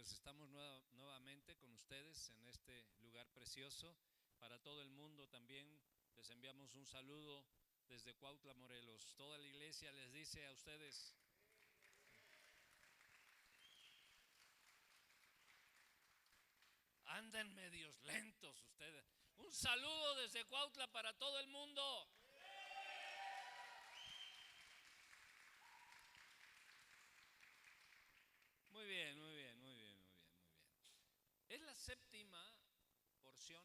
Pues estamos nuevamente con ustedes en este lugar precioso. Para todo el mundo también les enviamos un saludo desde Cuautla, Morelos. Toda la iglesia les dice a ustedes: andan medios lentos ustedes. Un saludo desde Cuautla para todo el mundo. Muy bien, muy bien, muy bien, muy bien, muy bien. Es la séptima porción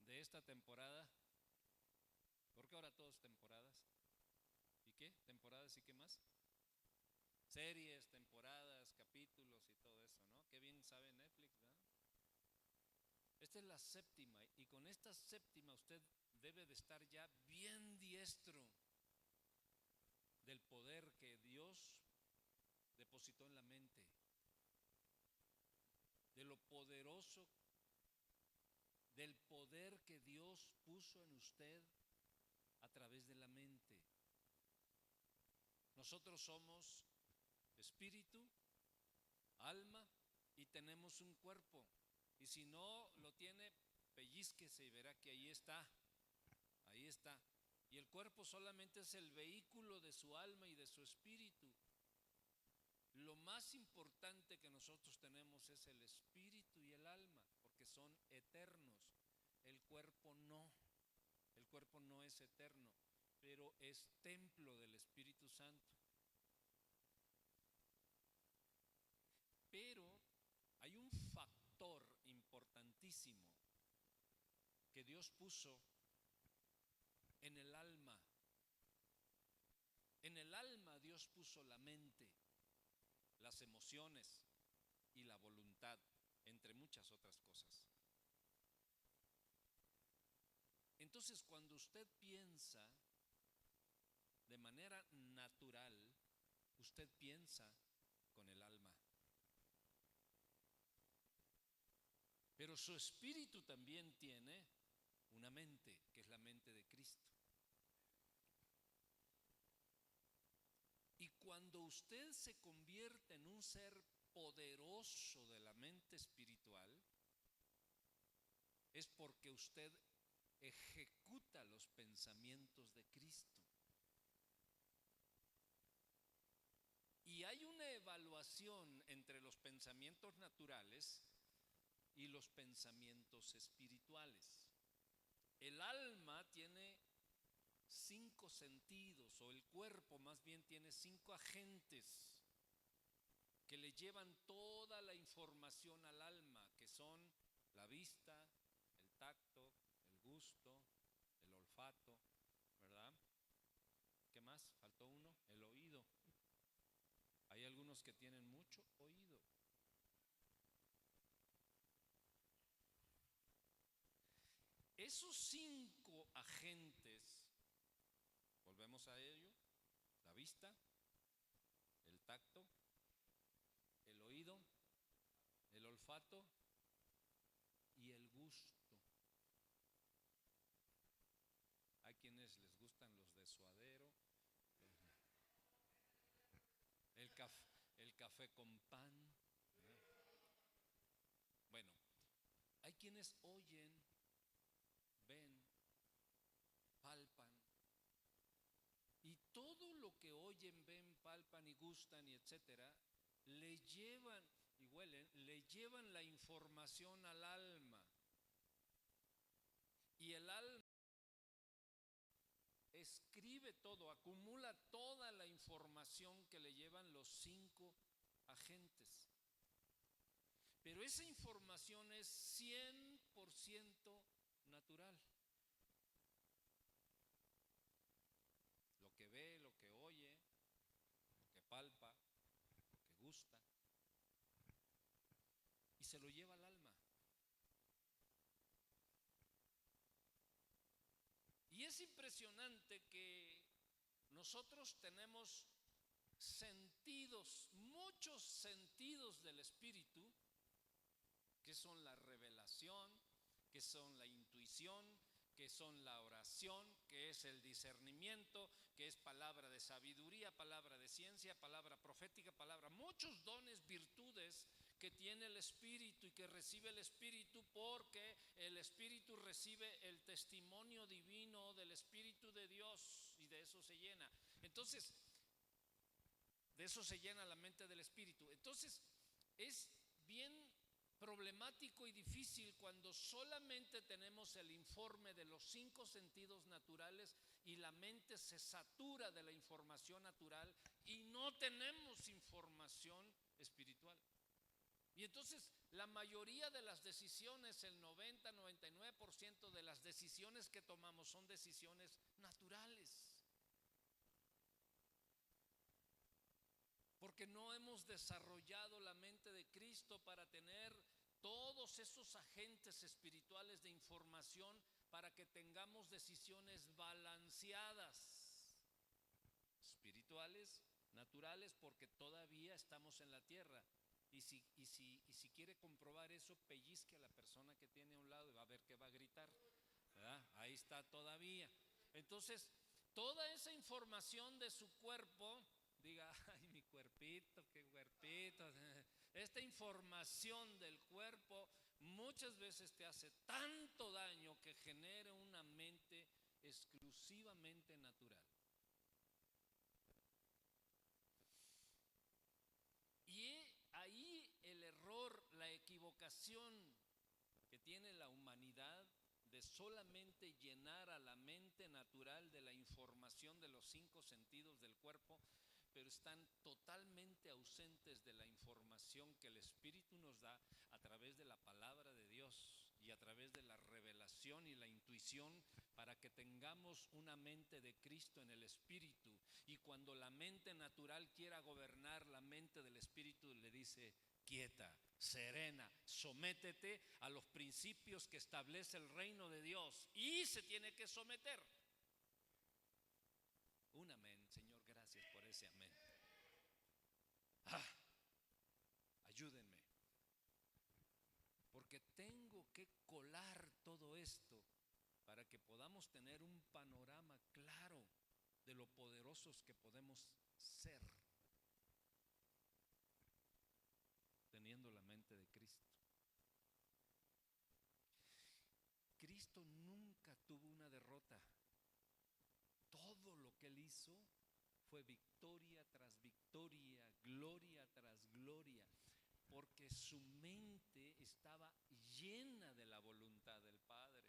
de esta temporada. ¿Por qué ahora todos temporadas? ¿Y qué? ¿Temporadas y qué más? Series, temporadas, capítulos y todo eso, ¿no? Qué bien sabe Netflix, ¿verdad? Esta es la séptima, y con esta séptima usted debe de estar ya bien diestro del poder que Dios depositó en la mente, de lo poderoso, del poder que Dios puso en usted a través de la mente. Nosotros somos espíritu, alma y tenemos un cuerpo. Y si no lo tiene, pellizquese y verá que ahí está, ahí está. Y el cuerpo solamente es el vehículo de su alma y de su espíritu. Lo más importante que nosotros tenemos es el espíritu y el alma, porque son eternos. El cuerpo no es eterno, pero es templo del Espíritu Santo. Pero hay un factor importantísimo que Dios puso en el alma. En el alma Dios puso la mente, las emociones y la voluntad, entre muchas otras cosas. Entonces, cuando usted piensa de manera natural, usted piensa con el alma. Pero su espíritu también tiene una mente, que es la mente de Cristo. Y cuando usted se convierte en un ser poderoso de la mente espiritual, es porque usted ejecuta los pensamientos de Cristo. Y hay una evaluación entre los pensamientos naturales y los pensamientos espirituales. El alma tiene 5 sentidos, o el cuerpo más bien tiene 5 agentes que le llevan toda la información al alma, que son la vista, el tacto, el gusto, el olfato, ¿verdad? ¿Qué más? Faltó uno, el oído. Hay algunos que tienen mucho oído. Esos 5 agentes, volvemos a ello: la vista, el tacto, el oído, el olfato y el gusto. Hay quienes les gustan los de suadero, el café con pan. Bueno, hay quienes oyen, ven, palpan, y todo lo que oyen, ven, palpan y gustan y etcétera, le llevan y huelen, le llevan la información al alma. Y el alma escribe todo, acumula toda la información que le llevan los 5 agentes. Pero esa información es 100% natural. Lo que ve, lo que oye, lo que palpa, lo que gusta, y se lo lleva al alma. Y es impresionante que nosotros tenemos sentidos, muchos sentidos del espíritu, que son la revelación, que son la intuición, que son la oración, que es el discernimiento, que es palabra de sabiduría, palabra de ciencia, palabra profética, muchos dones, virtudes que tiene el Espíritu y que recibe el Espíritu, porque el Espíritu recibe el testimonio divino del Espíritu de Dios y de eso se llena. Entonces, de eso se llena la mente del Espíritu. Entonces, es bien problemático y difícil cuando solamente tenemos el informe de los 5 sentidos naturales y la mente se satura de la información natural y no tenemos información espiritual. Y entonces la mayoría de las decisiones, el 90-99% de las decisiones que tomamos son decisiones naturales. Porque no hemos desarrollado la mente de Cristo para tener todos esos agentes espirituales de información para que tengamos decisiones balanceadas, espirituales, naturales, porque todavía estamos en la tierra. Y si quiere comprobar eso, pellizque a la persona que tiene a un lado y va a ver que va a gritar, ¿verdad? Ahí está todavía. Entonces, toda esa información de su cuerpo, diga, ay, mi cuerpito, qué cuerpito. Esta información del cuerpo muchas veces te hace tanto daño que genera una mente exclusivamente natural. Y ahí el error, la equivocación que tiene la humanidad de solamente llenar a la mente natural de la información de los 5 sentidos del cuerpo, pero están totalmente ausentes de la información que el Espíritu nos da a través de la palabra de Dios y a través de la revelación y la intuición para que tengamos una mente de Cristo en el Espíritu. Y cuando la mente natural quiera gobernar la mente del Espíritu, le dice: quieta, serena, sométete a los principios que establece el reino de Dios. Y se tiene que someter. Un amén, Señor, gracias por ese amén. Ayúdenme, porque tengo que colar todo esto para que podamos tener un panorama claro de lo poderosos que podemos ser teniendo la mente de Cristo. Cristo nunca tuvo una derrota. Todo lo que Él hizo fue victoria tras victoria, gloria tras gloria, porque su mente estaba llena de la voluntad del Padre.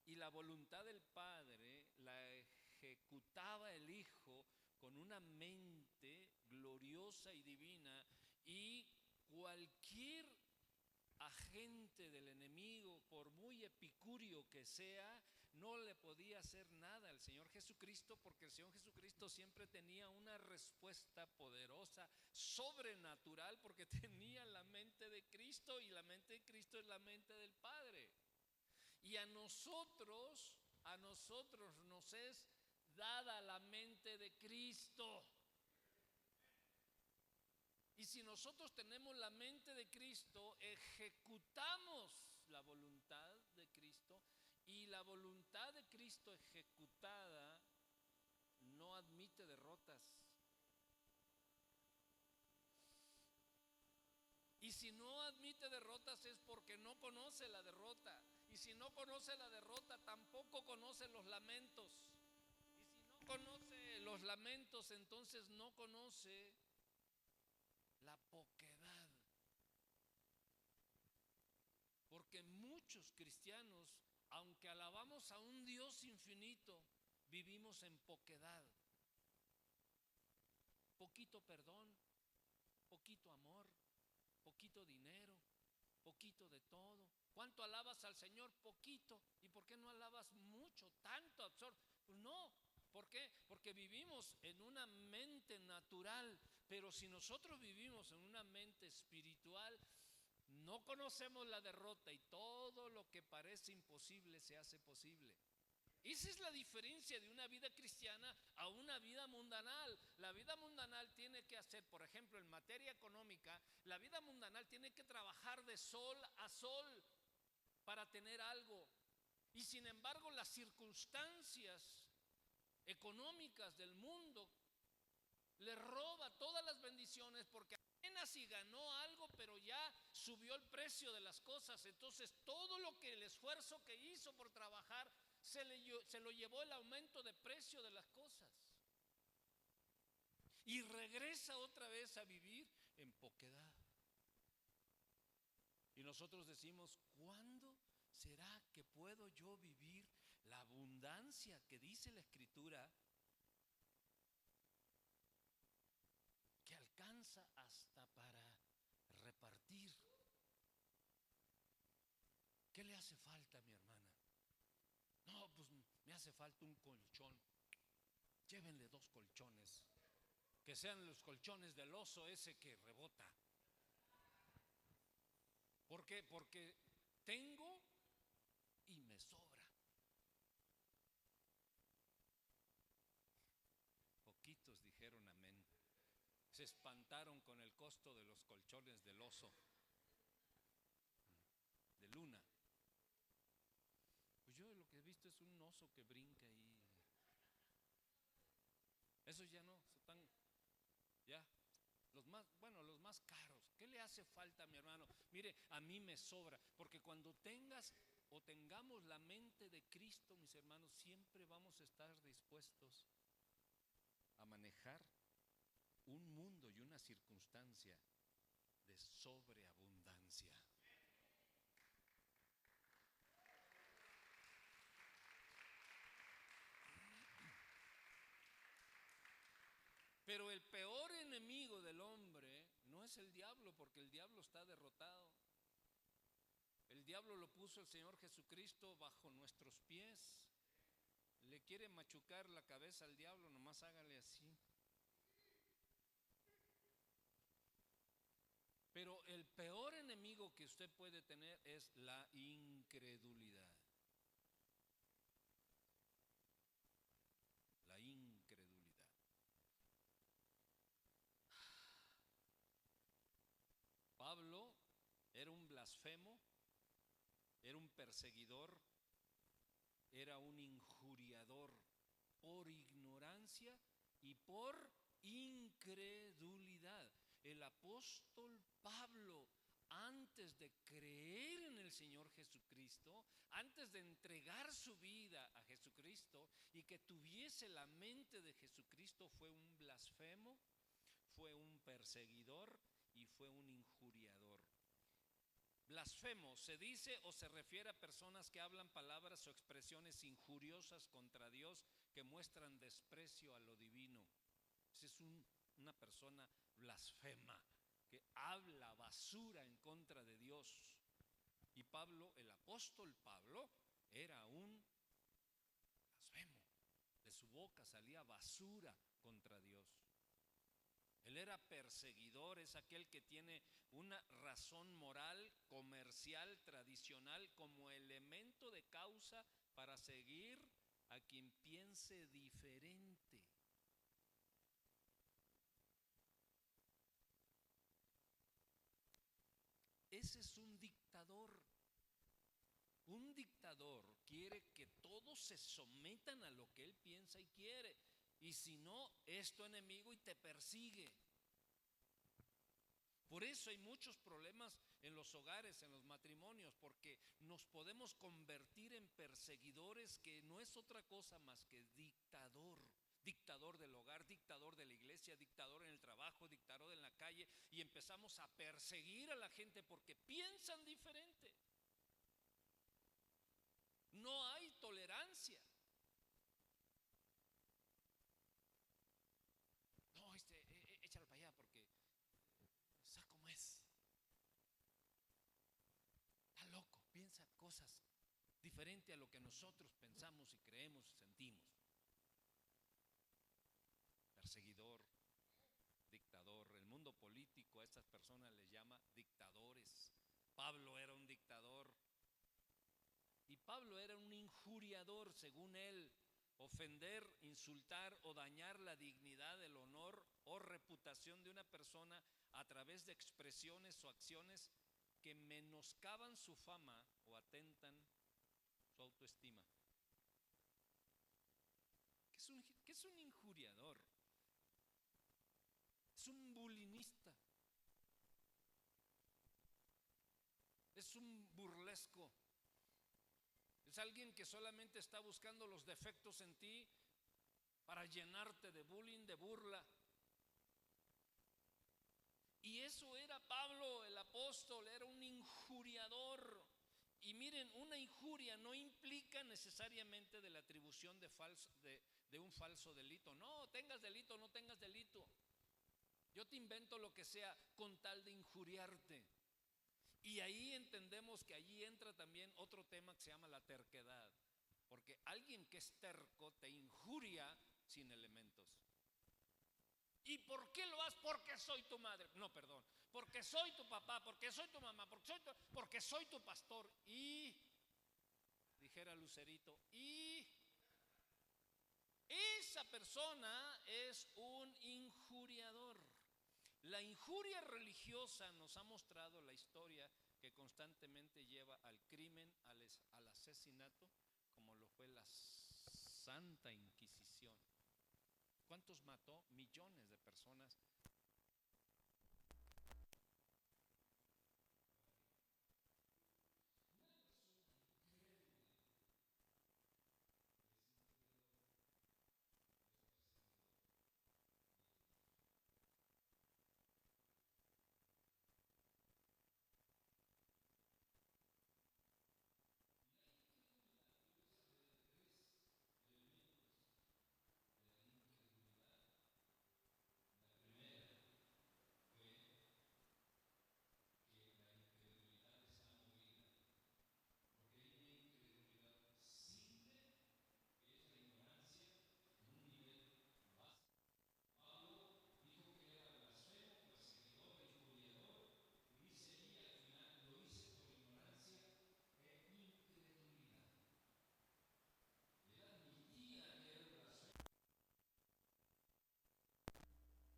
Y la voluntad del Padre la ejecutaba el Hijo con una mente gloriosa y divina, y cualquier agente del enemigo, por muy epicúreo que sea, no le podía hacer nada al Señor Jesucristo, porque el Señor Jesucristo siempre tenía una respuesta poderosa, sobrenatural, porque tenía la mente de Cristo, y la mente de Cristo es la mente del Padre. Y a nosotros nos es dada la mente de Cristo. Y si nosotros tenemos la mente de Cristo, ejecutamos la voluntad de Cristo, y la voluntad de Cristo ejecutada no admite derrotas. Y si no admite derrotas es porque no conoce la derrota. Y si no conoce la derrota, tampoco conoce los lamentos. Y si no conoce los lamentos, entonces no conoce la poquedad. Porque muchos cristianos, aunque alabamos a un Dios infinito, vivimos en poquedad. Poquito perdón, poquito amor, poquito dinero, poquito de todo. ¿Cuánto alabas al Señor? Poquito. ¿Y por qué no alabas mucho, tanto, absorto? Pues no. ¿Por qué? Porque vivimos en una mente natural, pero si nosotros vivimos en una mente espiritual, no conocemos la derrota, y todo lo que parece imposible se hace posible. Esa es la diferencia de una vida cristiana a una vida mundanal. La vida mundanal tiene que hacer, por ejemplo, en materia económica, la vida mundanal tiene que trabajar de sol a sol para tener algo. Y sin embargo, las circunstancias económicas del mundo le roba todas las bendiciones, porque apenas si ganó algo, pero ya subió el precio de las cosas. Entonces todo lo que el esfuerzo que hizo por trabajar se lo llevó el aumento de precio de las cosas. Y regresa otra vez a vivir en poquedad. Y nosotros decimos, ¿cuándo será que puedo yo vivir la abundancia que dice la Escritura, que alcanza hasta para repartir? ¿Qué le hace falta, mi hermana? No, pues me hace falta un colchón. Llévenle 2 colchones, que sean los colchones del oso ese que rebota. ¿Por qué? Porque tengo y me sobra. Poquitos dijeron amén. Se espantaron con el costo de los colchones del oso de Luna. Pues yo lo que he visto es un oso que brinca ahí. Esos ya no, están ya los más caros. ¿Qué le hace falta a mi hermano? Mire, a mí me sobra, porque cuando tengas o tengamos la mente de Cristo, mis hermanos, siempre vamos a estar dispuestos a manejar un mundo y una circunstancia de sobreabundancia. Pero el peor enemigo del hombre no es el diablo, porque el diablo está derrotado. El diablo lo puso el Señor Jesucristo bajo nuestros pies. Le quiere machucar la cabeza al diablo, nomás hágale así. Pero el peor enemigo que usted puede tener es la incredulidad. La incredulidad. Pablo era un blasfemo, era un perseguidor, era un injuriador por ignorancia y por incredulidad. El apóstol Pablo, antes de creer en el Señor Jesucristo, antes de entregar su vida a Jesucristo y que tuviese la mente de Jesucristo, fue un blasfemo, fue un perseguidor y fue un injuriador. Blasfemo se dice o se refiere a personas que hablan palabras o expresiones injuriosas contra Dios, que muestran desprecio a lo divino. Esa es una persona blasfema, que habla basura en contra de Dios. Y Pablo, el apóstol Pablo, era un blasfemo. De su boca salía basura contra Dios. Él era perseguidor, es aquel que tiene una razón moral, comercial, tradicional, como elemento de causa para seguir a quien piense diferente. Ese es un dictador. Un dictador quiere que todos se sometan a lo que él piensa y quiere. Y si no, es tu enemigo y te persigue. Por eso hay muchos problemas en los hogares, en los matrimonios, porque nos podemos convertir en perseguidores, que no es otra cosa más que dictador. Dictador del hogar, dictador de la iglesia, dictador en el trabajo, dictador en la calle, y empezamos a perseguir a la gente porque piensan diferente. No hay tolerancia. No, échalo para allá porque ¿sabes cómo es? Está loco, piensa cosas diferentes a lo que nosotros pensamos y creemos y sentimos. Perseguidor, dictador. El mundo político a estas personas les llama dictadores. Pablo era un dictador. Y Pablo era un injuriador, según él. Ofender, insultar o dañar la dignidad, el honor o reputación de una persona a través de expresiones o acciones que menoscaban su fama o atentan tu autoestima. ¿Qué es un injuriador? Es un bulinista. Es un burlesco. Es alguien que solamente está buscando los defectos en ti para llenarte de bullying, de burla. Y eso era Pablo, el apóstol, era un injuriador. Y miren, una injuria no implica necesariamente de la atribución de un falso delito. No, tengas delito o no tengas delito. Yo te invento lo que sea con tal de injuriarte. Y ahí entendemos que allí entra también otro tema que se llama la terquedad. Porque alguien que es terco te injuria sin elementos. ¿Y por qué lo haces? Porque soy tu madre. No, perdón. Porque soy tu papá, porque soy tu mamá, porque soy tu pastor. Y, dijera Lucerito, y esa persona es un injuriador. La injuria religiosa nos ha mostrado la historia que constantemente lleva al crimen, al asesinato, como lo fue la Santa Inquisición. ¿Cuántos mató? Millones de personas.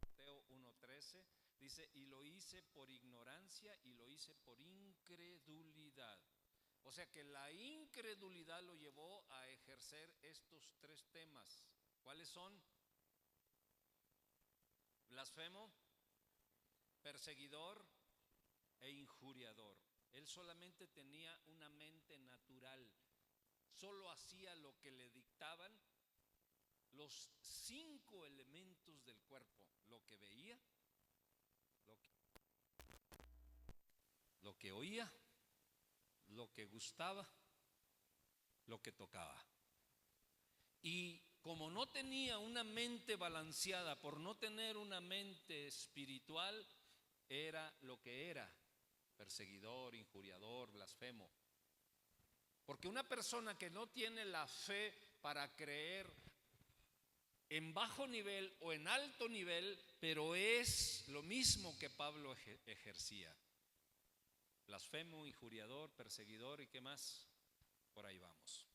Mateo 1:13 dice, y lo hice por ignorancia y lo hice por incredulidad. O sea que la incredulidad lo llevó a ejercer estos tres temas. ¿Cuáles son? Blasfemo, perseguidor e injuriador. Él solamente tenía una mente natural, solo hacía lo que le dictaban los 5 elementos del cuerpo: lo que veía, lo que oía, lo que gustaba, lo que tocaba. Y como no tenía una mente balanceada, por no tener una mente espiritual, era lo que era: perseguidor, injuriador, blasfemo. Porque una persona que no tiene la fe para creer en bajo nivel o en alto nivel, pero es lo mismo que Pablo ejercía: blasfemo, injuriador, perseguidor, ¿y qué más? Por ahí vamos.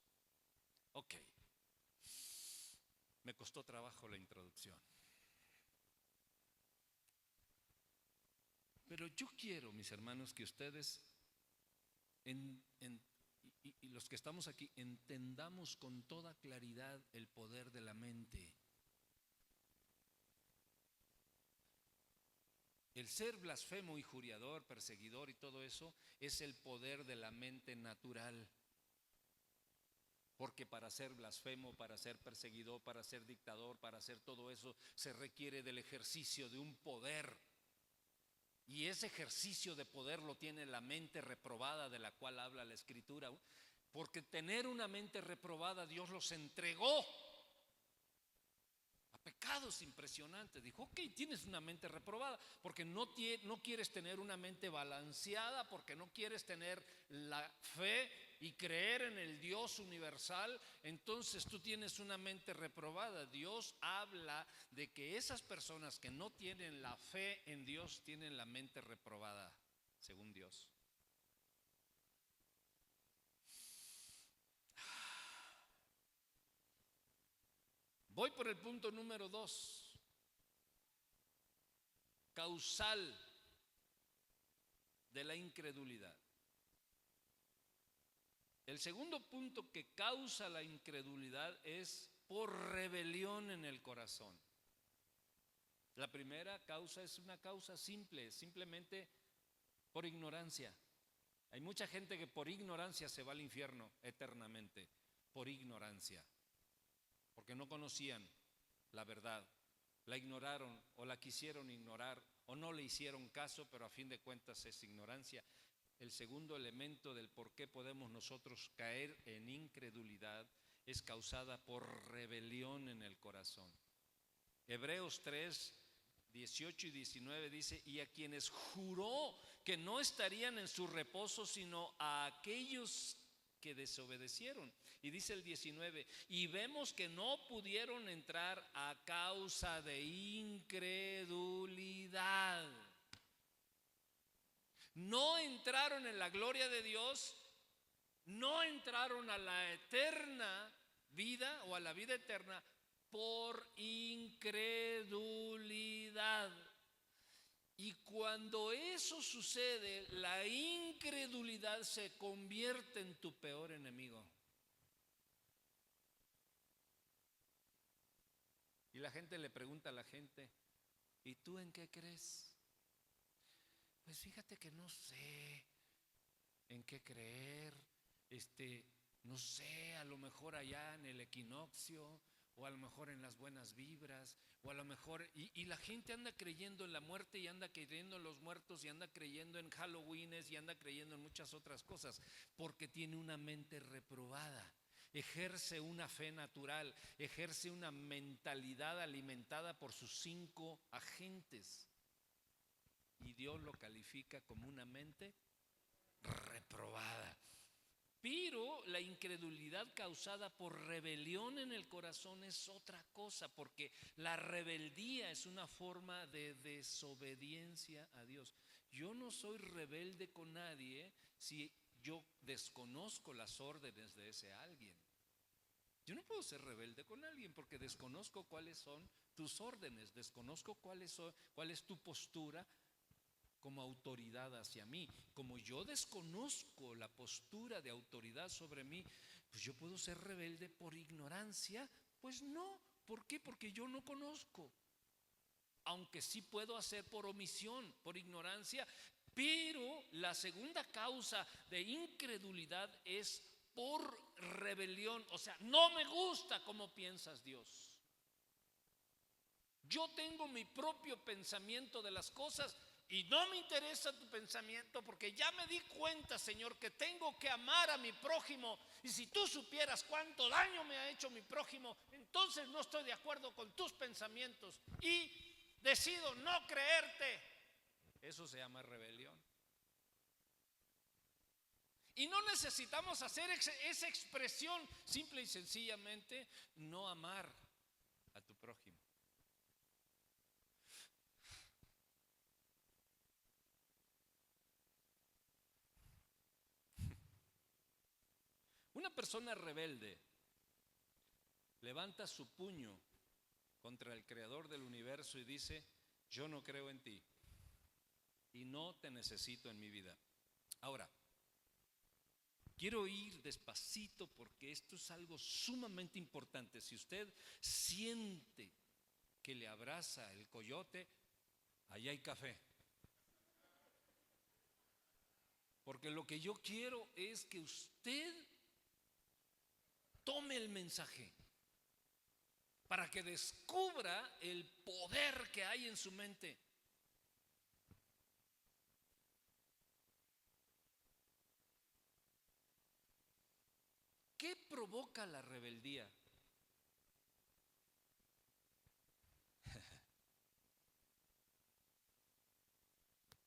Ok. Me costó trabajo la introducción. Pero yo quiero, mis hermanos, que ustedes y los que estamos aquí entendamos con toda claridad el poder de la mente. El ser blasfemo, injuriador, perseguidor y todo eso es el poder de la mente natural. Porque para ser blasfemo, para ser perseguidor, para ser dictador, para hacer todo eso, se requiere del ejercicio de un poder. Y ese ejercicio de poder lo tiene la mente reprobada, de la cual habla la Escritura. Porque tener una mente reprobada, Dios los entregó a pecados impresionantes. Dijo, ok, tienes una mente reprobada porque no quieres tener una mente balanceada, porque no quieres tener la fe y creer en el Dios universal. Entonces tú tienes una mente reprobada. Dios habla de que esas personas que no tienen la fe en Dios tienen la mente reprobada, según Dios. Voy por el punto número 2. Causal de la incredulidad. El segundo punto que causa la incredulidad es por rebelión en el corazón. La primera causa es una causa simple, simplemente por ignorancia. Hay mucha gente que por ignorancia se va al infierno eternamente, por ignorancia, porque no conocían la verdad, la ignoraron o la quisieron ignorar o no le hicieron caso, pero a fin de cuentas es ignorancia. El segundo elemento del por qué podemos nosotros caer en incredulidad es causada por rebelión en el corazón. Hebreos 3, 18 y 19 dice: y a quienes juró que no estarían en su reposo, sino a aquellos que desobedecieron. Y dice el 19: y vemos que no pudieron entrar a causa de incredulidad. No entraron en la gloria de Dios, no entraron a la eterna vida o a la vida eterna por incredulidad. Y cuando eso sucede, la incredulidad se convierte en tu peor enemigo. Y la gente le pregunta a la gente: ¿y tú en qué crees? Pues fíjate que no sé en qué creer, no sé, a lo mejor allá en el equinoccio, o a lo mejor en las buenas vibras, o a lo mejor, y la gente anda creyendo en la muerte, y anda creyendo en los muertos, y anda creyendo en Halloweenes, y anda creyendo en muchas otras cosas, porque tiene una mente reprobada. Ejerce una fe natural, ejerce una mentalidad alimentada por sus 5 agentes, y Dios lo califica como una mente reprobada. Pero la incredulidad causada por rebelión en el corazón es otra cosa, porque la rebeldía es una forma de desobediencia a Dios. Yo no soy rebelde con nadie si yo desconozco las órdenes de ese alguien. Yo no puedo ser rebelde con alguien porque desconozco cuáles son tus órdenes, desconozco cuál es tu postura como autoridad hacia mí. Como yo desconozco la postura de autoridad sobre mí, pues yo puedo ser rebelde por ignorancia. Pues no. ¿Por qué? Porque yo no conozco. Aunque sí puedo hacer por omisión, por ignorancia. Pero la segunda causa de incredulidad es por rebelión. O sea, no me gusta cómo piensas, Dios. Yo tengo mi propio pensamiento de las cosas y no me interesa tu pensamiento, porque ya me di cuenta, Señor, que tengo que amar a mi prójimo. Y si tú supieras cuánto daño me ha hecho mi prójimo, entonces no estoy de acuerdo con tus pensamientos y decido no creerte. Eso se llama rebelión. Y no necesitamos hacer esa expresión, simple y sencillamente no amar a tu prójimo. Una persona rebelde levanta su puño contra el creador del universo y dice: yo no creo en ti y no te necesito en mi vida. Ahora, quiero ir despacito porque esto es algo sumamente importante. Si usted siente que le abraza el coyote, allá hay café. Porque lo que yo quiero es que usted tome el mensaje para que descubra el poder que hay en su mente. ¿Qué provoca la rebeldía?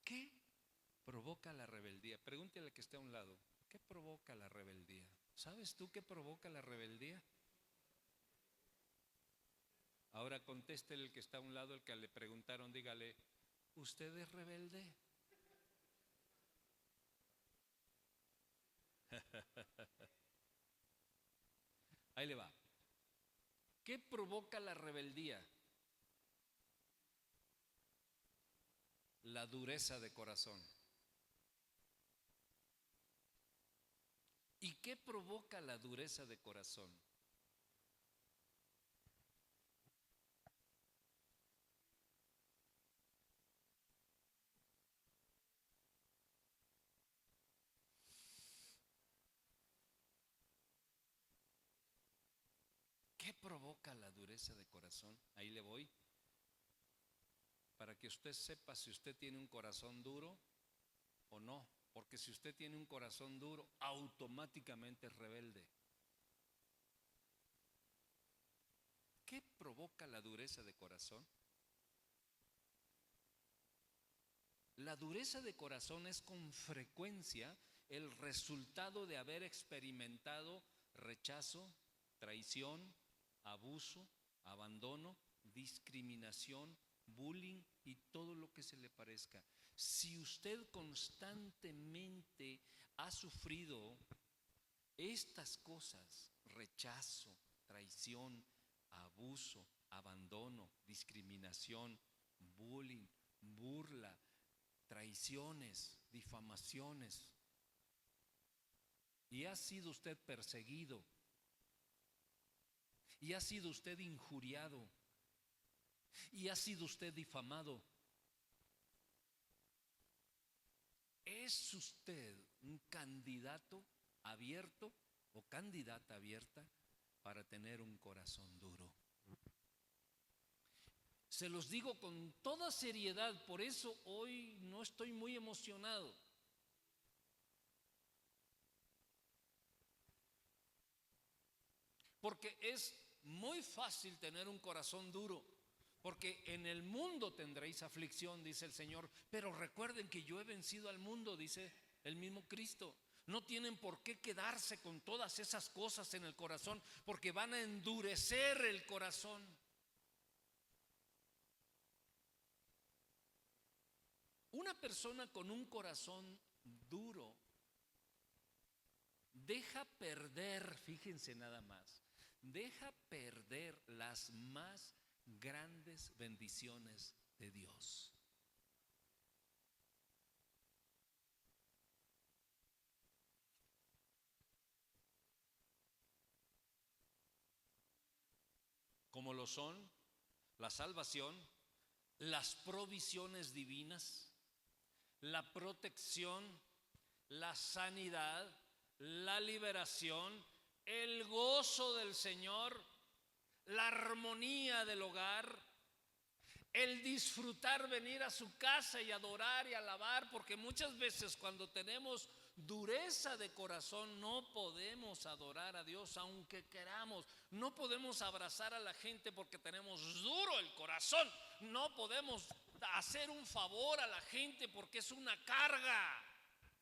¿Qué provoca la rebeldía? Pregúntele al que esté a un lado: ¿qué provoca la rebeldía? ¿Sabes tú qué provoca la rebeldía? Ahora contéstele el que está a un lado, el que le preguntaron, dígale: ¿usted es rebelde? Ahí le va. ¿Qué provoca la rebeldía? La dureza de corazón. ¿Y qué provoca la dureza de corazón? ¿Qué provoca la dureza de corazón? Ahí le voy, para que usted sepa si usted tiene un corazón duro o no. Porque si usted tiene un corazón duro, automáticamente es rebelde. ¿Qué provoca la dureza de corazón? La dureza de corazón es con frecuencia el resultado de haber experimentado rechazo, traición, abuso, abandono, discriminación, bullying y todo lo que se le parezca. Si usted constantemente ha sufrido estas cosas, rechazo, traición, abuso, abandono, discriminación, bullying, burla, traiciones, difamaciones, y ha sido usted perseguido, y ha sido usted injuriado, y ha sido usted difamado, ¿es usted un candidato abierto o candidata abierta para tener un corazón duro? Se los digo con toda seriedad, por eso hoy no estoy muy emocionado. Porque es muy fácil tener un corazón duro. Porque en el mundo tendréis aflicción, dice el Señor. Pero recuerden que yo he vencido al mundo, dice el mismo Cristo. No tienen por qué quedarse con todas esas cosas en el corazón, porque van a endurecer el corazón. Una persona con un corazón duro deja perder, fíjense nada más, deja perder las más grandes bendiciones de Dios. Como lo son la salvación, las provisiones divinas, la protección, la sanidad, la liberación, el gozo del Señor, la armonía del hogar, el disfrutar venir a su casa y adorar y alabar, porque muchas veces cuando tenemos dureza de corazón no podemos adorar a Dios aunque queramos, no podemos abrazar a la gente porque tenemos duro el corazón, no podemos hacer un favor a la gente porque es una carga.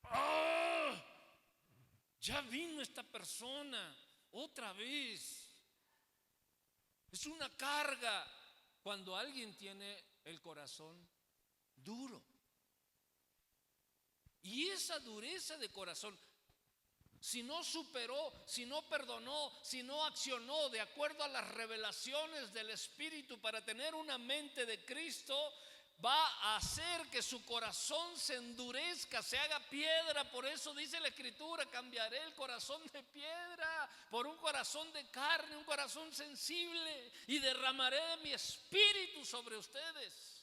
¡Oh! Ya vino esta persona otra vez. Es una carga cuando alguien tiene el corazón duro. Y esa dureza de corazón, si no superó, si no perdonó, si no accionó de acuerdo a las revelaciones del Espíritu para tener una mente de Cristo, va a hacer que su corazón se endurezca, se haga piedra. Por eso dice la Escritura: cambiaré el corazón de piedra por un corazón de carne, un corazón sensible, y derramaré de mi espíritu sobre ustedes.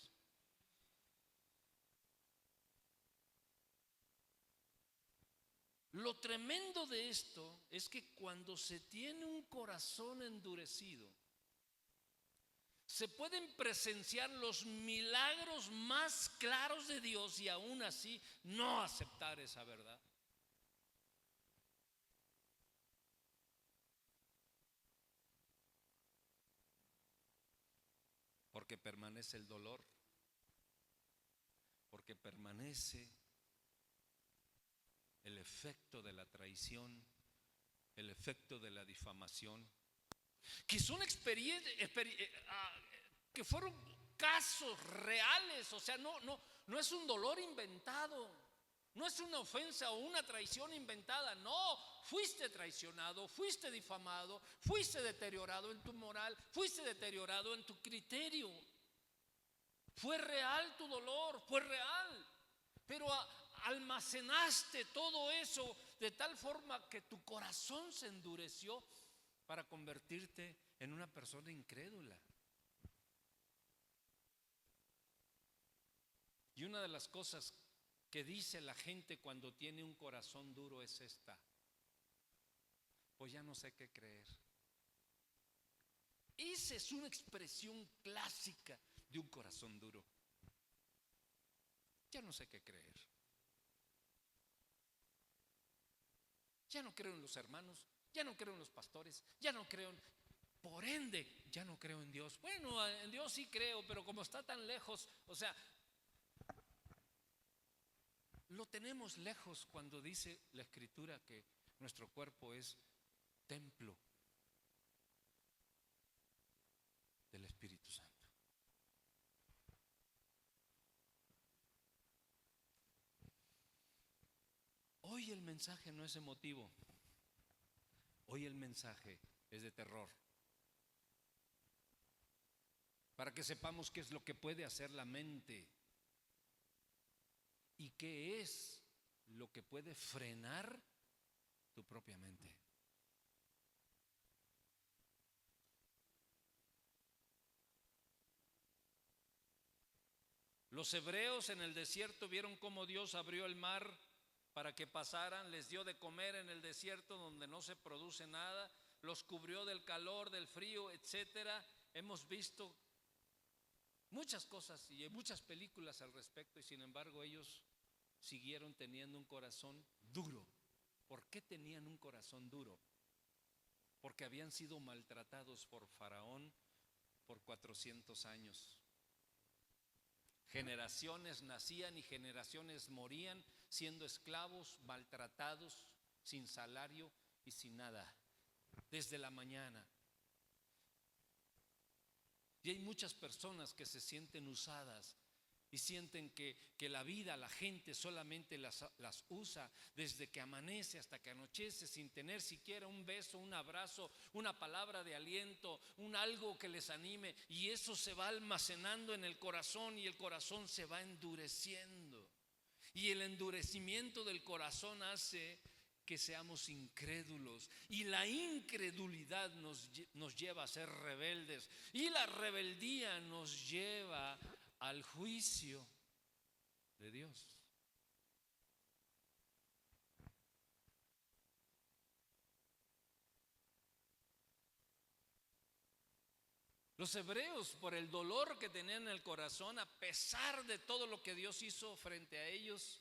Lo tremendo de esto es que cuando se tiene un corazón endurecido, se pueden presenciar los milagros más claros de Dios y aún así no aceptar esa verdad. Porque permanece el dolor, porque permanece el efecto de la traición, el efecto de la difamación, que son experiencias que fueron casos reales. O sea, no es un dolor inventado, no es una ofensa o una traición inventada. No, fuiste traicionado, fuiste difamado, fuiste deteriorado en tu moral, fuiste deteriorado en tu criterio. Fue real tu dolor, fue real, pero almacenaste todo eso de tal forma que tu corazón se endureció para convertirte en una persona incrédula. Y una de las cosas que dice la gente cuando tiene un corazón duro es esta: pues ya no sé qué creer. Esa es una expresión clásica de un corazón duro. Ya no sé qué creer. Ya no creo en los hermanos, ya no creo en los pastores, ya no creo en... Por ende, ya no creo en Dios. Bueno, en Dios sí creo, pero como está tan lejos, o sea, lo tenemos lejos cuando dice la Escritura que nuestro cuerpo es templo del Espíritu Santo. Hoy el mensaje no es emotivo, hoy el mensaje es de terror, para que sepamos qué es lo que puede hacer la mente y qué es lo que puede frenar tu propia mente. Los hebreos en el desierto vieron cómo Dios abrió el mar para que pasaran, les dio de comer en el desierto donde no se produce nada, los cubrió del calor, del frío, etcétera. Hemos visto muchas cosas y muchas películas al respecto, y sin embargo ellos siguieron teniendo un corazón duro. ¿Por qué tenían un corazón duro? Porque habían sido maltratados por Faraón por 400 años. Generaciones nacían y generaciones morían siendo esclavos, maltratados, sin salario y sin nada, desde la mañana. Y hay muchas personas que se sienten usadas y sienten que la vida, la gente solamente las usa desde que amanece hasta que anochece, sin tener siquiera un beso, un abrazo, una palabra de aliento, un algo que les anime, y eso se va almacenando en el corazón y el corazón se va endureciendo. Y el endurecimiento del corazón hace que seamos incrédulos, y la incredulidad nos lleva a ser rebeldes, y la rebeldía nos lleva al juicio de Dios. Los hebreos, por el dolor que tenían en el corazón, a pesar de todo lo que Dios hizo frente a ellos,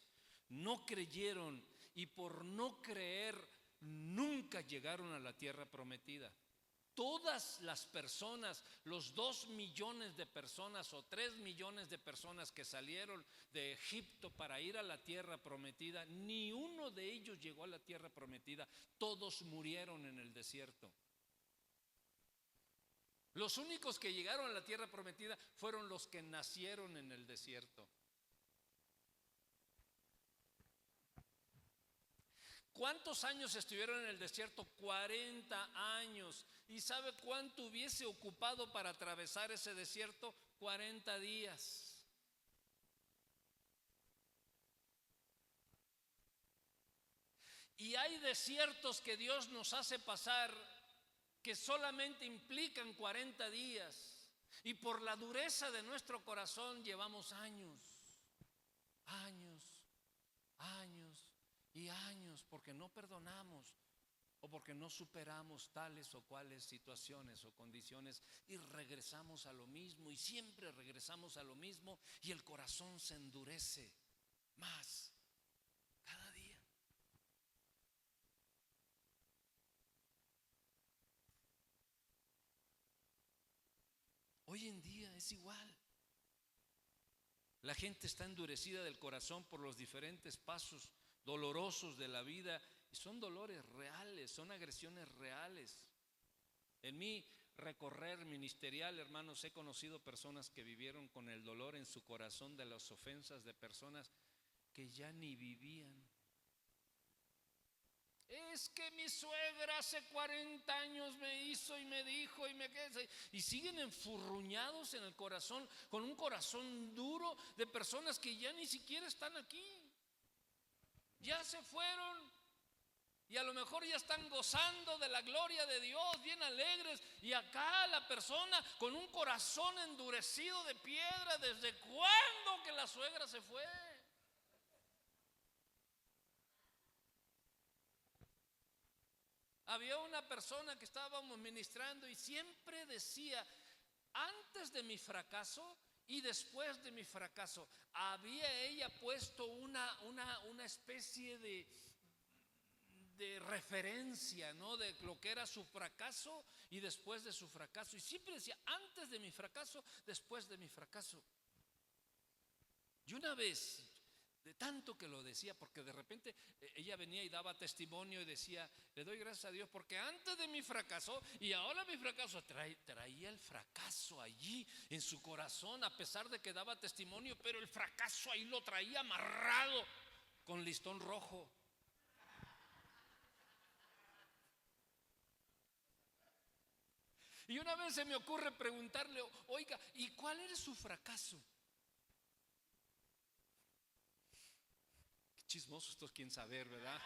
no creyeron, y por no creer nunca llegaron a la tierra prometida. Todas las personas, los 2 millones de personas o 3 millones de personas que salieron de Egipto para ir a la tierra prometida, ni uno de ellos llegó a la tierra prometida, todos murieron en el desierto. Los únicos que llegaron a la tierra prometida fueron los que nacieron en el desierto. ¿Cuántos años estuvieron en el desierto? 40 años. ¿Y sabe cuánto hubiese ocupado para atravesar ese desierto? 40 días. Y hay desiertos que Dios nos hace pasar que solamente implican 40 días. Y por la dureza de nuestro corazón llevamos años, años, años y años, porque no perdonamos o porque no superamos tales o cuales situaciones o condiciones, y regresamos a lo mismo, y siempre regresamos a lo mismo, y el corazón se endurece más cada día. Hoy en día es igual. La gente está endurecida del corazón por los diferentes pasos dolorosos de la vida, y son dolores reales, son agresiones reales. En mi recorrer ministerial, hermanos, he conocido personas que vivieron con el dolor en su corazón de las ofensas de personas que ya ni vivían. Es que mi suegra hace 40 años me hizo y me dijo y me quedé, y siguen enfurruñados en el corazón, con un corazón duro de personas que ya ni siquiera están aquí, ya se fueron. Y a lo mejor ya están gozando de la gloria de Dios, bien alegres. Y acá la persona con un corazón endurecido de piedra. ¿Desde cuándo que la suegra se fue? Había una persona que estábamos ministrando y siempre decía: antes de mi fracaso y después de mi fracaso. Había ella puesto una especie de referencia, ¿no? De lo que era su fracaso y después de su fracaso. Y siempre decía: antes de mi fracaso, después de mi fracaso. Y una vez, de tanto que lo decía, porque de repente ella venía y daba testimonio y decía: le doy gracias a Dios porque antes de mi fracaso y ahora mi fracaso, traía el fracaso allí en su corazón, a pesar de que daba testimonio, pero el fracaso ahí lo traía amarrado con listón rojo. Y una vez se me ocurre preguntarle: oiga, ¿y cuál es su fracaso? Qué chismoso esto, quién saber, ¿verdad?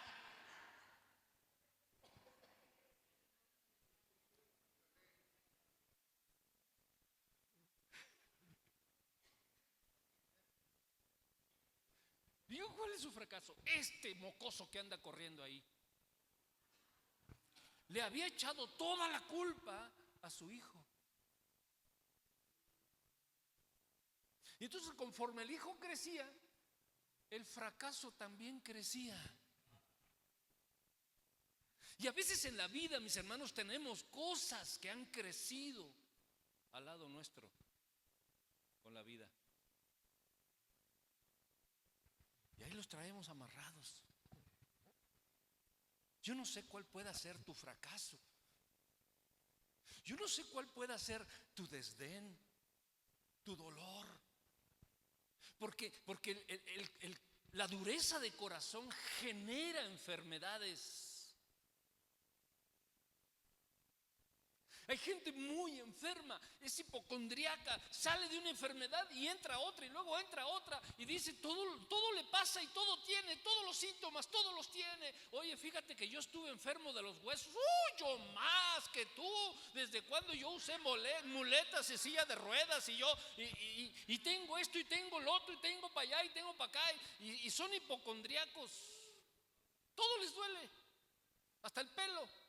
Digo, ¿cuál es su fracaso? Este mocoso que anda corriendo ahí le había echado toda la culpa a su hijo. Y entonces, conforme el hijo crecía, el fracaso también crecía. Y a veces en la vida, mis hermanos, tenemos cosas que han crecido al lado nuestro con la vida. Y ahí los traemos amarrados. Yo no sé cuál pueda ser tu fracaso. Yo no sé cuál pueda ser tu desdén, tu dolor. Porque la dureza de corazón genera enfermedades. Hay gente muy enferma, es hipocondriaca, sale de una enfermedad y entra otra y luego entra otra y dice: todo le pasa y todo tiene, todos los síntomas, todos los tiene. Oye, fíjate que yo estuve enfermo de los huesos. Yo más que tú. ¿Desde cuando yo usé muletas y silla de ruedas? Y tengo esto y tengo lo otro y tengo para allá y tengo para acá. Y son hipocondriacos. Todo les duele, hasta el pelo.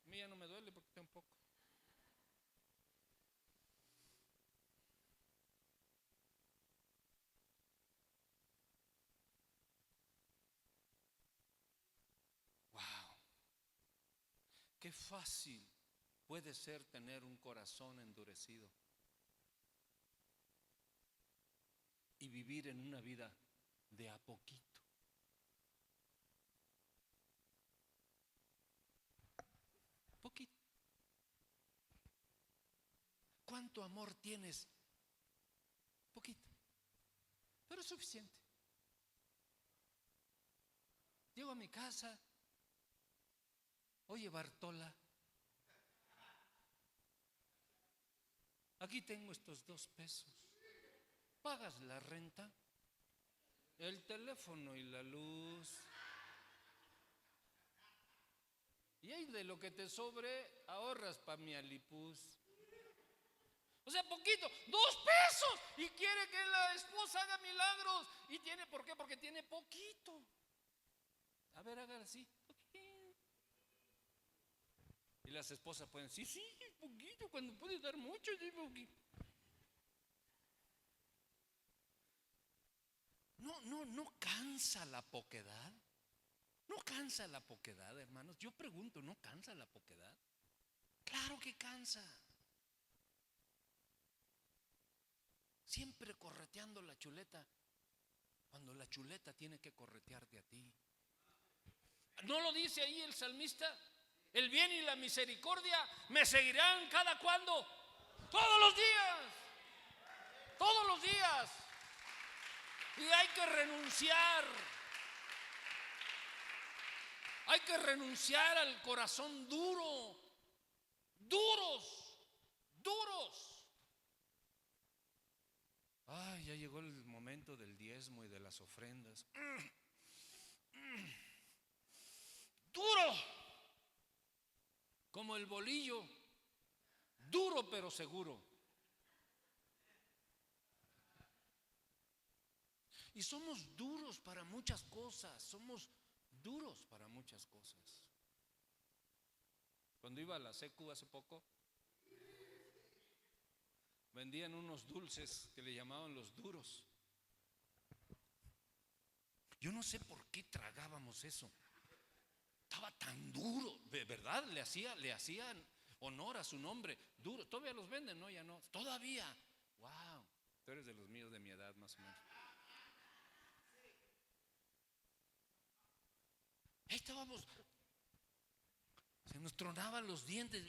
A mí ya no me duele porque tengo poco. Wow, qué fácil puede ser tener un corazón endurecido y vivir en una vida de a poquito. Poquito. ¿Cuánto amor tienes? Poquito, pero es suficiente. Llego a mi casa: oye, Bartola, aquí tengo estos 2 pesos. ¿Pagas la renta, el teléfono y la luz? Y ahí de lo que te sobre, ahorras para mi alipuz. O sea, poquito, 2 pesos. Y quiere que la esposa haga milagros. ¿Y tiene por qué? Porque tiene poquito. A ver, hagan así. Y las esposas pueden decir: sí, poquito, cuando puede dar mucho, sí, poquito. No cansa la poquedad. No cansa la poquedad, hermanos. Yo pregunto: ¿no cansa la poquedad? Claro que cansa. Siempre correteando la chuleta, cuando la chuleta tiene que corretearte a ti. ¿No lo dice ahí el salmista? El bien y la misericordia me seguirán cada cuando. Todos los días. Todos los días. Y hay que renunciar. Hay que renunciar al corazón duro. Duros. Ay, ya llegó el momento del diezmo y de las ofrendas. duro, como el bolillo, duro pero seguro. Y somos duros para muchas cosas, somos duros para muchas cosas. Cuando iba a la secu hace poco, vendían unos dulces que le llamaban los duros. Yo no sé por qué tragábamos eso. Estaba tan duro, de verdad, le hacían honor a su nombre. Duro, todavía los venden, ¿no? Ya no, todavía. Wow, tú eres de los míos de mi edad más o menos. Ahí estábamos, se nos tronaban los dientes,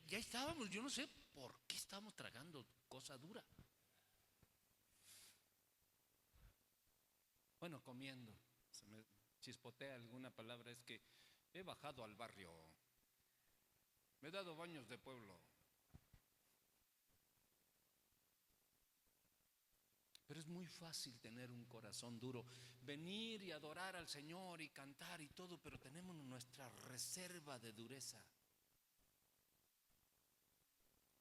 ya estábamos, yo no sé por qué estábamos tragando cosa dura. Bueno, comiendo, se me chispotea alguna palabra, es que he bajado al barrio, me he dado baños de pueblo. Pero es muy fácil tener un corazón duro, venir y adorar al Señor y cantar y todo, pero tenemos nuestra reserva de dureza.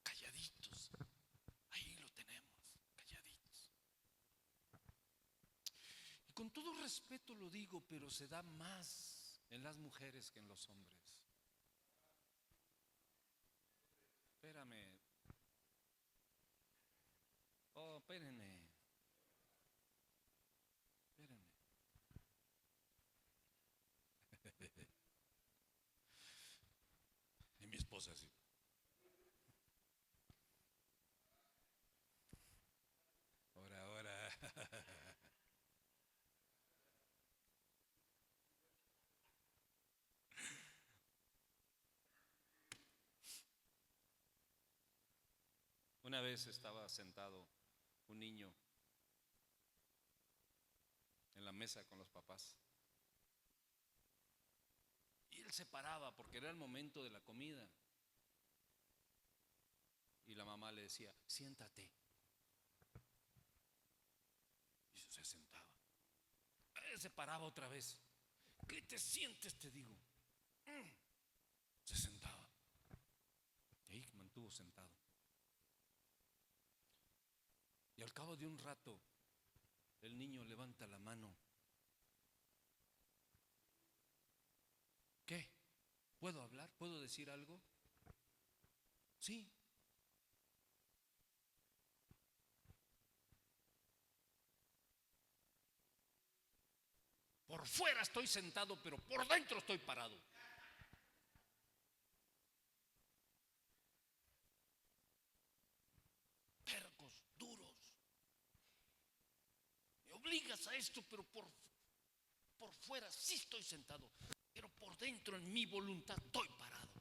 Calladitos, ahí lo tenemos, calladitos. Y con todo respeto lo digo, pero se da más en las mujeres que en los hombres. Espérame. Oh, espérenme. Espérenme. Y mi esposa así. Ahora, ahora. Una vez estaba sentado un niño en la mesa con los papás. Y él se paraba porque era el momento de la comida. Y la mamá le decía, siéntate. Y se sentaba. Él se paraba otra vez. ¿Qué te sientes? Te digo. Se sentaba. Y ahí mantuvo sentado. Y al cabo de un rato, el niño levanta la mano. ¿Qué? ¿Puedo hablar? ¿Puedo decir algo? Sí. Por fuera estoy sentado, pero por dentro estoy parado. Tercos, duros. Me obligas a esto, pero por fuera sí estoy sentado, pero por dentro en mi voluntad estoy parado.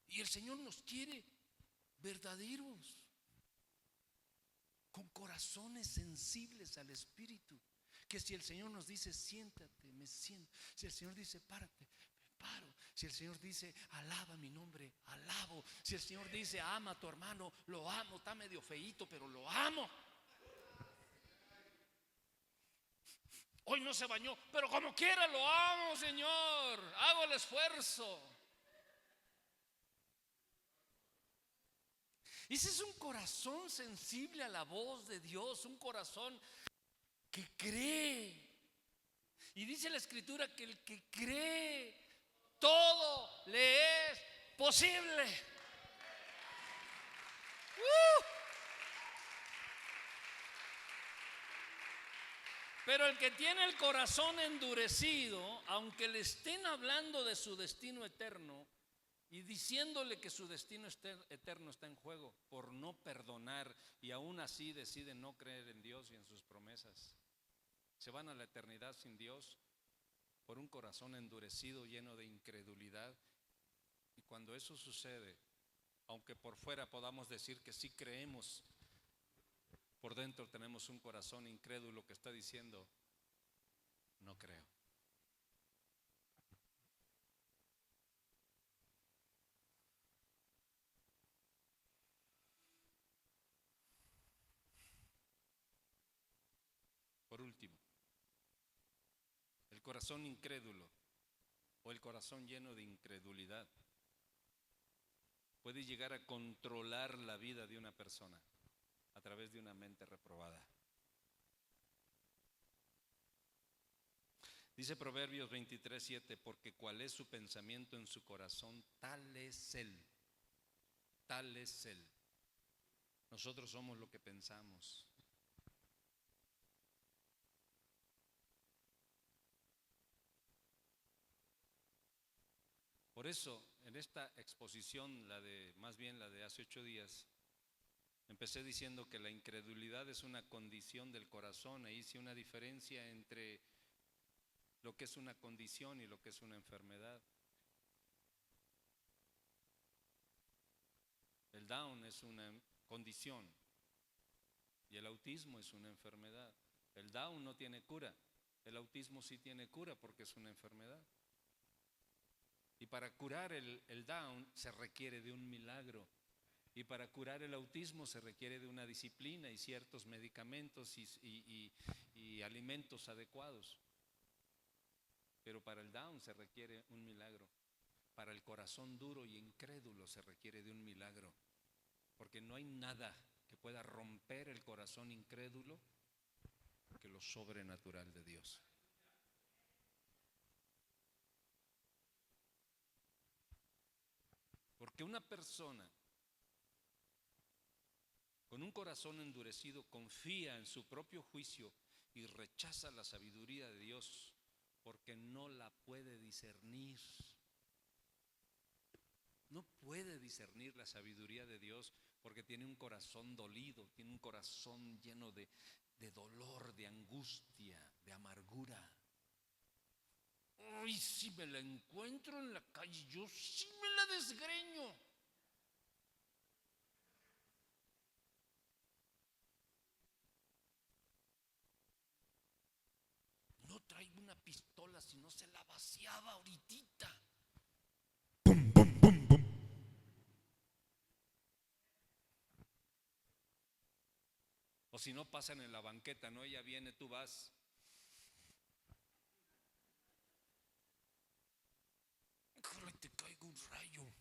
Y el Señor nos quiere verdaderos, con corazones sensibles al Espíritu. Que si el Señor nos dice siéntate, me siento. Si el Señor dice párate, me paro. Si el Señor dice alaba mi nombre, alabo. Si el Señor dice ama a tu hermano, lo amo. Está medio feíto, pero lo amo. Hoy no se bañó, pero como quiera lo amo, Señor. Hago el esfuerzo. Ese es un corazón sensible a la voz de Dios, un corazón que cree. Y dice la Escritura que el que cree, todo le es posible. Pero el que tiene el corazón endurecido, aunque le estén hablando de su destino eterno y diciéndole que su destino eterno está en juego por no perdonar, y aún así decide no creer en Dios y en sus promesas, se van a la eternidad sin Dios por un corazón endurecido, lleno de incredulidad. Y cuando eso sucede, aunque por fuera podamos decir que sí creemos, por dentro tenemos un corazón incrédulo que está diciendo, no creo. Por último, El corazón incrédulo o el corazón lleno de incredulidad puede llegar a controlar la vida de una persona a través de una mente reprobada. Dice Proverbios 23:7, porque cuál es su pensamiento en su corazón, tal es él, tal es él. Nosotros somos lo que pensamos. Por eso, en esta exposición, más bien la de hace 8 días, empecé diciendo que la incredulidad es una condición del corazón e hice una diferencia entre lo que es una condición y lo que es una enfermedad. El Down es una condición y el autismo es una enfermedad. El Down no tiene cura, el autismo sí tiene cura porque es una enfermedad. Y para curar el Down se requiere de un milagro. Y para curar el autismo se requiere de una disciplina y ciertos medicamentos y alimentos adecuados. Pero para el Down se requiere un milagro. Para el corazón duro y incrédulo se requiere de un milagro. Porque no hay nada que pueda romper el corazón incrédulo que lo sobrenatural de Dios. Porque una persona con un corazón endurecido confía en su propio juicio y rechaza la sabiduría de Dios porque no la puede discernir. No puede discernir la sabiduría de Dios porque tiene un corazón dolido, tiene un corazón lleno de dolor, de angustia, de amargura. Ay, si me la encuentro en la calle, yo sí me la desgreño. No traigo una pistola, si no se la vaciaba ahorita. Pum, pum, pum, pum. O si no pasan en la banqueta, ¿no? Ella viene, tú vas. Híjole, te caigo un rayo.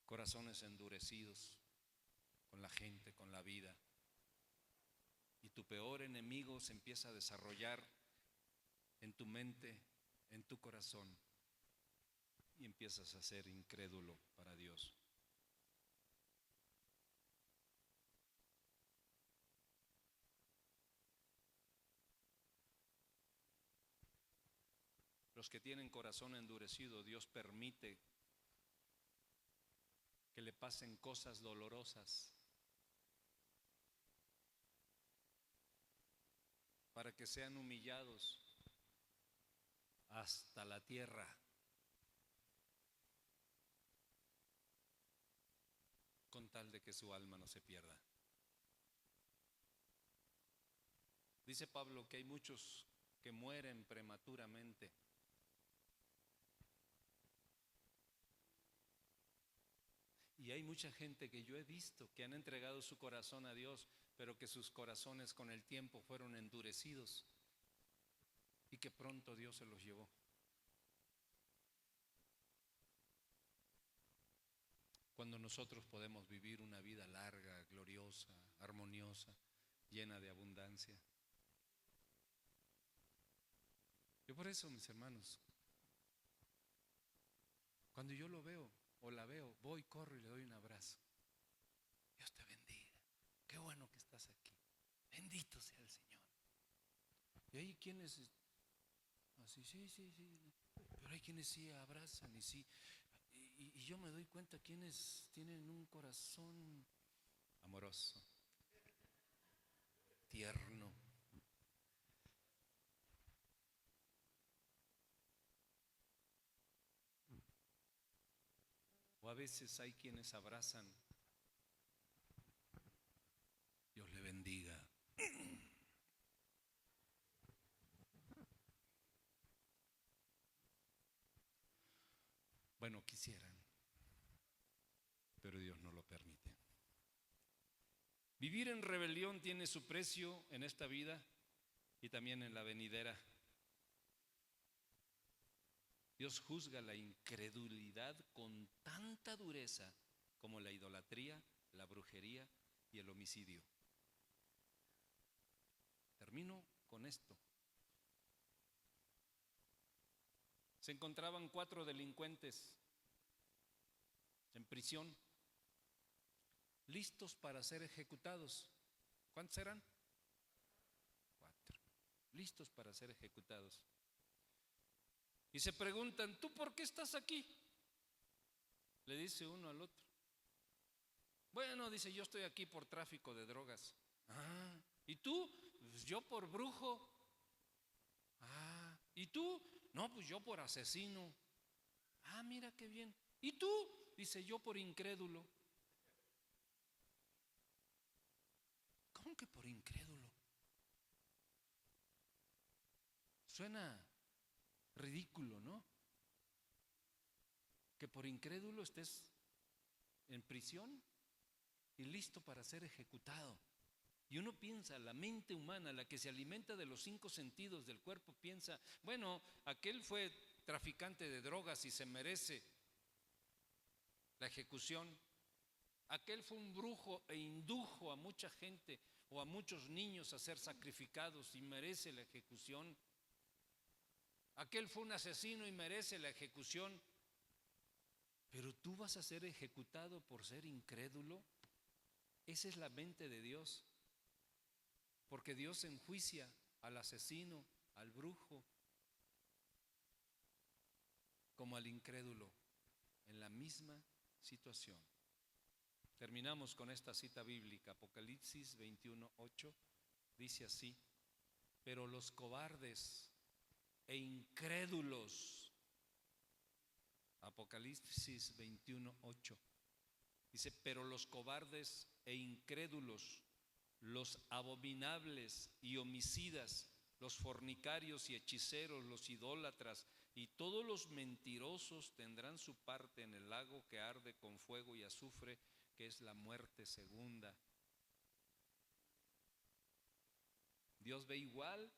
Corazones endurecidos con la gente, con la vida. Y tu peor enemigo se empieza a desarrollar en tu mente, en tu corazón, y empiezas a ser incrédulo para Dios. Los que tienen corazón endurecido, Dios permite que le pasen cosas dolorosas para que sean humillados hasta la tierra. Con tal de que su alma no se pierda. Dice Pablo que hay muchos que mueren prematuramente. Y hay mucha gente que yo he visto que han entregado su corazón a Dios, pero que sus corazones con el tiempo fueron endurecidos y que pronto Dios se los llevó. Cuando nosotros podemos vivir una vida larga, gloriosa, armoniosa, llena de abundancia. Yo por eso, mis hermanos, cuando yo lo veo o la veo, voy, corro y le doy un abrazo. Dios te bendiga. Qué bueno que estás aquí. Bendito sea el Señor. Y hay quienes, así, sí, pero hay quienes sí abrazan y sí. Y yo me doy cuenta quienes tienen un corazón amoroso, tierno. O a veces hay quienes abrazan. Dios le bendiga. Bueno, quisieran, pero Dios no lo permite. Vivir en rebelión tiene su precio en esta vida y también en la venidera. Dios juzga la incredulidad con tanta dureza como la idolatría, la brujería y el homicidio. Termino con esto. Se encontraban 4 delincuentes en prisión, listos para ser ejecutados. ¿Cuántos eran? 4. Listos para ser ejecutados. Y se preguntan, ¿tú por qué estás aquí? Le dice uno al otro. Bueno, dice, yo estoy aquí por tráfico de drogas. Ah, ¿y tú? Pues yo por brujo. Ah, ¿y tú? No, pues yo por asesino. Ah, mira qué bien. ¿Y tú? Dice, yo por incrédulo. ¿Cómo que por incrédulo? Suena ridículo, ¿no? Que por incrédulo estés en prisión y listo para ser ejecutado. Y uno piensa, la mente humana, la que se alimenta de los 5 sentidos del cuerpo, piensa, bueno, aquel fue traficante de drogas y se merece la ejecución. Aquel fue un brujo e indujo a mucha gente o a muchos niños a ser sacrificados y merece la ejecución. Aquel fue un asesino y merece la ejecución. Pero tú vas a ser ejecutado por ser incrédulo. Esa es la mente de Dios. Porque Dios enjuicia al asesino, al brujo, como al incrédulo, en la misma situación. Terminamos con esta cita bíblica, Apocalipsis 21:8, dice así: pero los cobardes e incrédulos, Apocalipsis 21:8, dice, pero los cobardes e incrédulos, los abominables y homicidas, los fornicarios y hechiceros, los idólatras y todos los mentirosos tendrán su parte en el lago que arde con fuego y azufre, que es la muerte segunda. Dios ve igual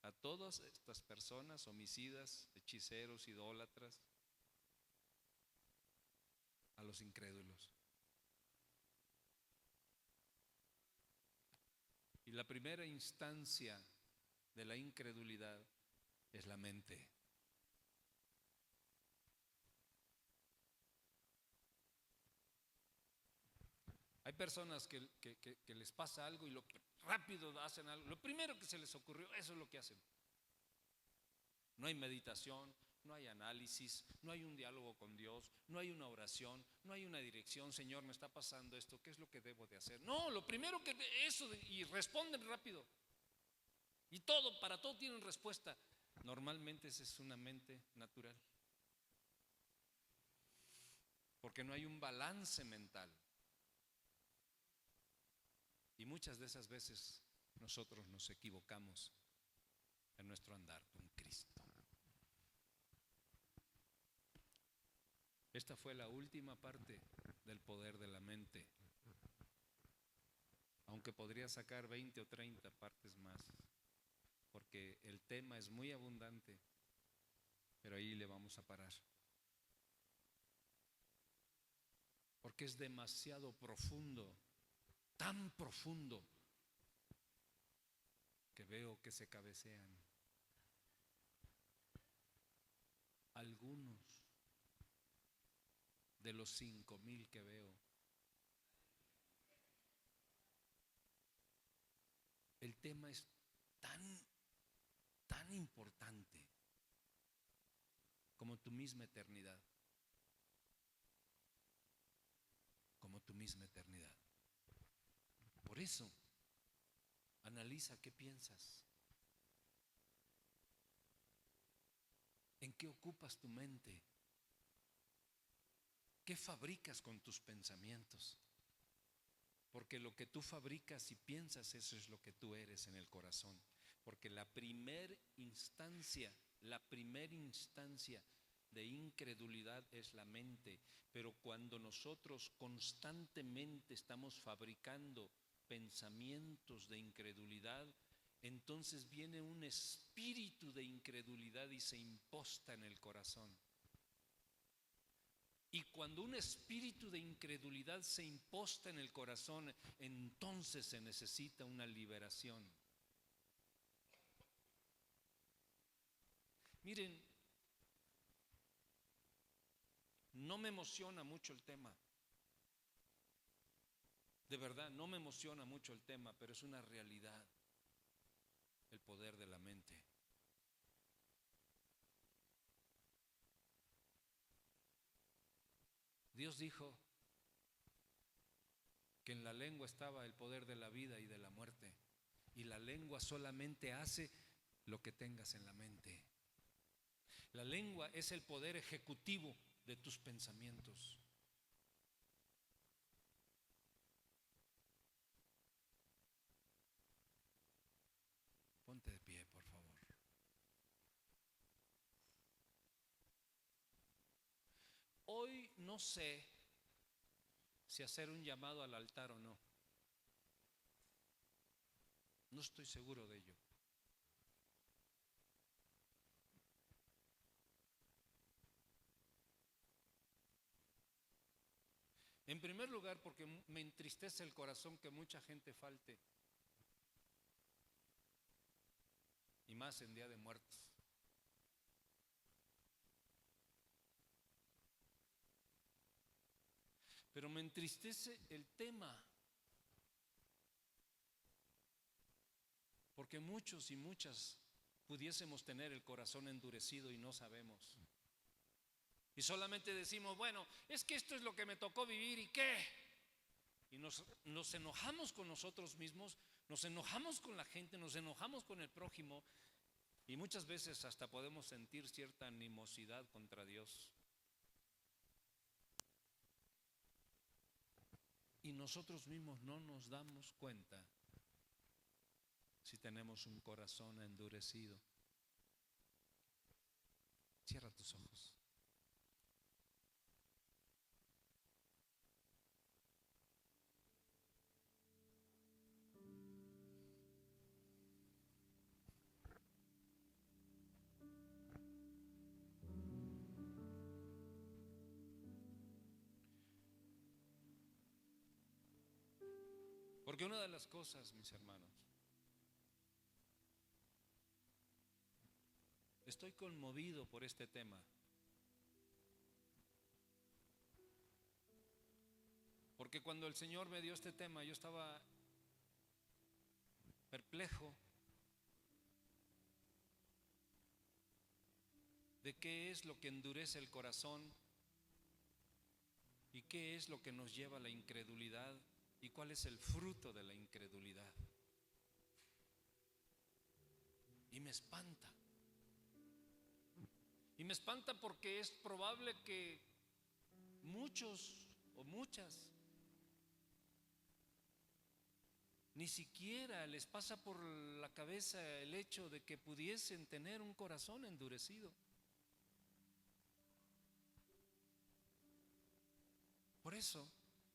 a todas estas personas, homicidas, hechiceros, idólatras, a los incrédulos. Y la primera instancia de la incredulidad es la mente. Hay personas que les pasa algo y rápido hacen algo. Lo primero que se les ocurrió, eso es lo que hacen. No hay meditación, no hay análisis, no hay un diálogo con Dios, no hay una oración, no hay una dirección. Señor, me está pasando esto, ¿qué es lo que debo de hacer? No, lo primero que eso, y responden rápido. Y para todo tienen respuesta. Normalmente esa es una mente natural. Porque no hay un balance mental. Y muchas de esas veces nosotros nos equivocamos en nuestro andar con Cristo. Esta fue la última parte del poder de la mente. Aunque podría sacar 20 o 30 partes más, porque el tema es muy abundante, pero ahí le vamos a parar. Porque es demasiado profundo, tan profundo, que veo que se cabecean algunos de los 5,000 que veo. El tema es tan importante como tu misma eternidad. Como tu misma eternidad. Por eso, analiza qué piensas. ¿En qué ocupas tu mente? ¿Qué fabricas con tus pensamientos? Porque lo que tú fabricas y piensas, eso es lo que tú eres en el corazón. Porque la primera instancia de incredulidad es la mente. Pero cuando nosotros constantemente estamos fabricando pensamientos de incredulidad, entonces viene un espíritu de incredulidad y se imposta en el corazón. Y cuando un espíritu de incredulidad se imposta en el corazón, entonces se necesita una liberación. Miren, no me emociona mucho el tema. De verdad, no me emociona mucho el tema, pero es una realidad. El poder de la mente. Dios dijo que en la lengua estaba el poder de la vida y de la muerte. Y la lengua solamente hace lo que tengas en la mente. La lengua es el poder ejecutivo de tus pensamientos. Ponte de pie, por favor. Hoy no sé si hacer un llamado al altar o no. No estoy seguro de ello. En primer lugar, porque me entristece el corazón que mucha gente falte. Y más en Día de Muertos. Pero me entristece el tema. Porque muchos y muchas pudiésemos tener el corazón endurecido y no sabemos. Y solamente decimos, bueno, es que esto es lo que me tocó vivir, ¿y qué? Y nos enojamos con nosotros mismos, nos enojamos con la gente, nos enojamos con el prójimo y muchas veces hasta podemos sentir cierta animosidad contra Dios. Y nosotros mismos no nos damos cuenta si tenemos un corazón endurecido. Cierra tus ojos. Porque una de las cosas, mis hermanos, estoy conmovido por este tema. Porque cuando el Señor me dio este tema, yo estaba perplejo de qué es lo que endurece el corazón y qué es lo que nos lleva a la incredulidad y cuál es el fruto de la incredulidad. Y me espanta. Y me espanta porque es probable que muchos o muchas ni siquiera les pasa por la cabeza el hecho de que pudiesen tener un corazón endurecido. Por eso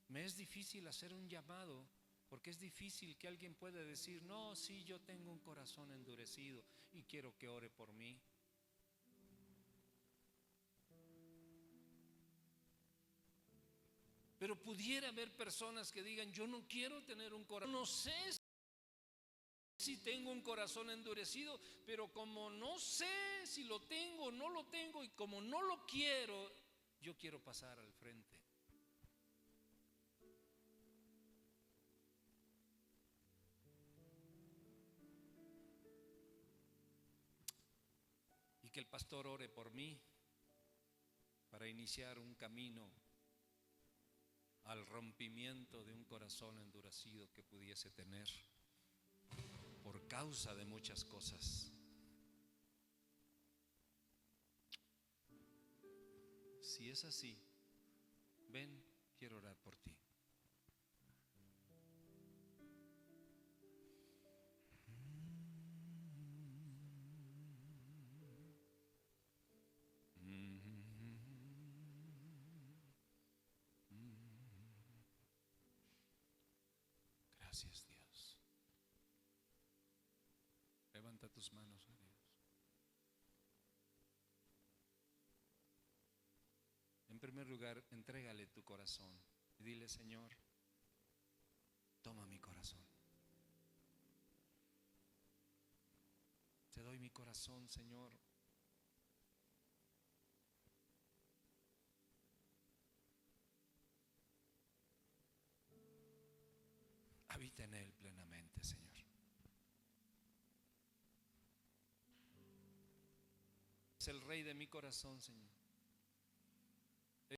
me es difícil hacer un llamado, porque es difícil que alguien pueda decir, no, sí, yo tengo un corazón endurecido y quiero que ore por mí. Pero pudiera haber personas que digan, yo no quiero tener un corazón, no sé si tengo un corazón endurecido, pero como no sé si lo tengo o no lo tengo y como no lo quiero, yo quiero pasar al frente. Y que el pastor ore por mí para iniciar un camino al rompimiento de un corazón endurecido que pudiese tener por causa de muchas cosas. Si es así, ven, quiero orar por ti. Gracias, Dios. tus manos a Dios. En primer lugar, entrégale tu corazón y dile: Señor, toma mi corazón. Te doy mi corazón, Señor. Habita en él plenamente, Señor. Es el Rey de mi corazón, Señor.